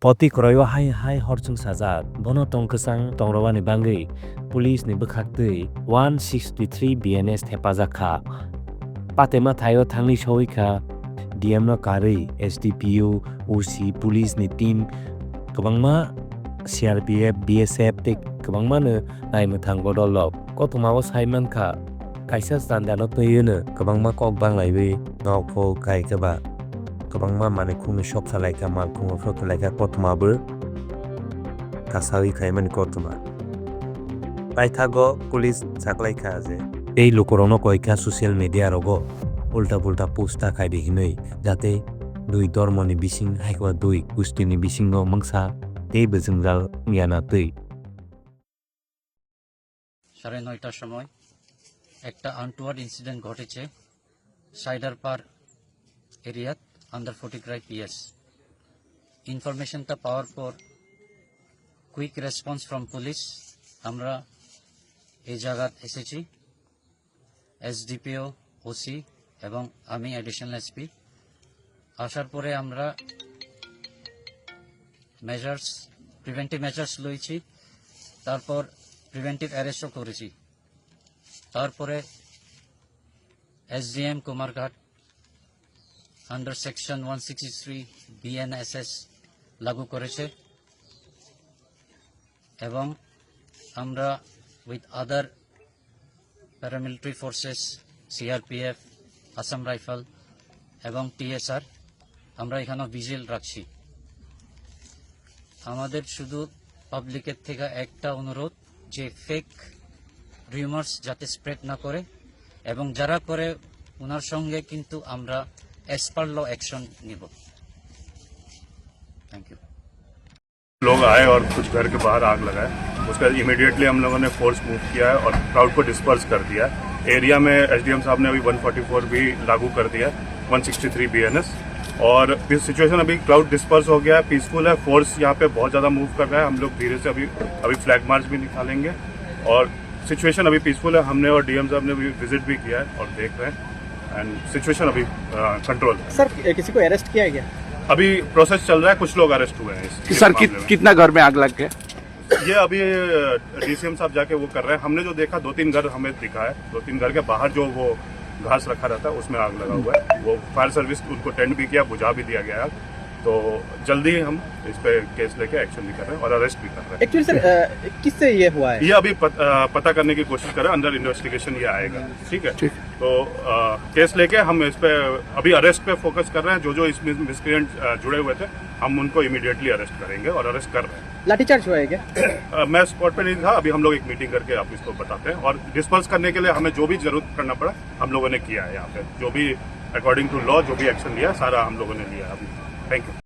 Poti kroyo hai horchung sajak bono tongkasang tongrawani bangui police ni bwkhaktwi 163 BNS thepajak patema thaio thangni soika DM no karwi SDPO OC police ni team kwbangma CRPF BSF te kwbangma no naimwthang bodol kotomao saimankha kaisa standa no twiyono kwbangma kok banglaiwi nokpho kaikaba kwbangma manukung shop salaika malkung shop salaika kotomabo kasawi khaimani kotoma paithago police saklaika je ei lokorokno koika social media rogo ulta pulta posta khaibi hinui jate dui dormoni bising haikwa dui gustini bisingo mangsa tei bujungjal miana tui 9:30টার সময় একটা untoward incident ঘটেছে cider পার এরিয়াত under 40 Cry PS ইনফরমেশনটা পাওয়ার পর quick response from police আমরা এই জায়গাত এসেছি SDPO OC এবং আমি অ্যাডিশনাল এসপি আসার পরে আমরা প্রিভেন্টিভ মেজার্স লইছি তারপর প্রিভেন্টিভ অ্যারেস্টও করেছি তারপরে SDM Kumarghat under section 163 BNSS লাগু করেছে এবং আমরা with other paramilitary forces CRPF Assam rifle এবং টিএসআর আমরা এখানে ভিজিল রাখছি আমাদের শুধু পাবলিকের থেকে একটা অনুরোধ যে ফেক রিউমার্স যাতে স্প্রেড না করে এবং যারা করে ওনার সঙ্গে কিন্তু আমরা এস পার ল অ্যাকশন নিব थैंक यू लोग आए और कुछ घर के बाहर आग लगाए उसका इमीडिएटली हम लोगों ने फोर्स मूव किया है और क्राउड को डिस्पर्स कर दिया एरिया में एसडीएम साहब ने अभी 144 भी लागू कर दिया 163 बीएनएस और सिचुएशन अभी क्राउड डिस्पर्स हो गया है पीसफुल है फोर्स यहाँ पे बहुत ज़्यादा मूव कर रहा है हम लोग धीरे से अभी फ्लैग मार्च भी निकालेंगे और सिचुएशन अभी पीसफुल है हमने और डीएम साहब ने भी विजिट भी किया है और देख रहे हैं एंड सिचुएशन अभी कंट्रोल है सर किसी को अरेस्ट किया गया अभी प्रोसेस चल रहा है कुछ लोग अरेस्ट हुए हैं सर कितना घर में आग लग गया ये अभी डीसीएम साहब जाके वो कर रहे हैं हमने जो देखा 2-3 घर हमें दिखा है 2-3 घर के बाहर जो वो घास रखा रहता है उसमें आग लगा हुआ है वो फायर सर्विस उनको टेंड भी किया बुझा भी दिया गया है तो जल्दी हम इस पे केस लेके एक्शन भी कर रहे हैं और अरेस्ट भी कर रहे हैं एक्चुअली सर किससे ये हुआ है ये अभी पता करने की कोशिश कर रहे हैं अंडर इन्वेस्टिगेशन ये आएगा ठीक है तो केस लेके हम इस पे अभी अरेस्ट पे फोकस कर रहे हैं जो इसमें मिसक्रिएंट जुड़े हुए थे हम उनको इमीडिएटली अरेस्ट करेंगे और अरेस्ट कर रहे हैं लाठीचार्ज हुआ है क्या मैं स्पॉट पे नहीं था अभी हम लोग एक मीटिंग करके आप इसको बताते हैं और डिस्पर्स करने के लिए हमें जो भी जरूरत करना पड़ा हम लोगों ने किया है यहाँ पे जो भी अकॉर्डिंग टू लॉ जो भी एक्शन लिया सारा हम लोगों ने लिया है अभी थैंक यू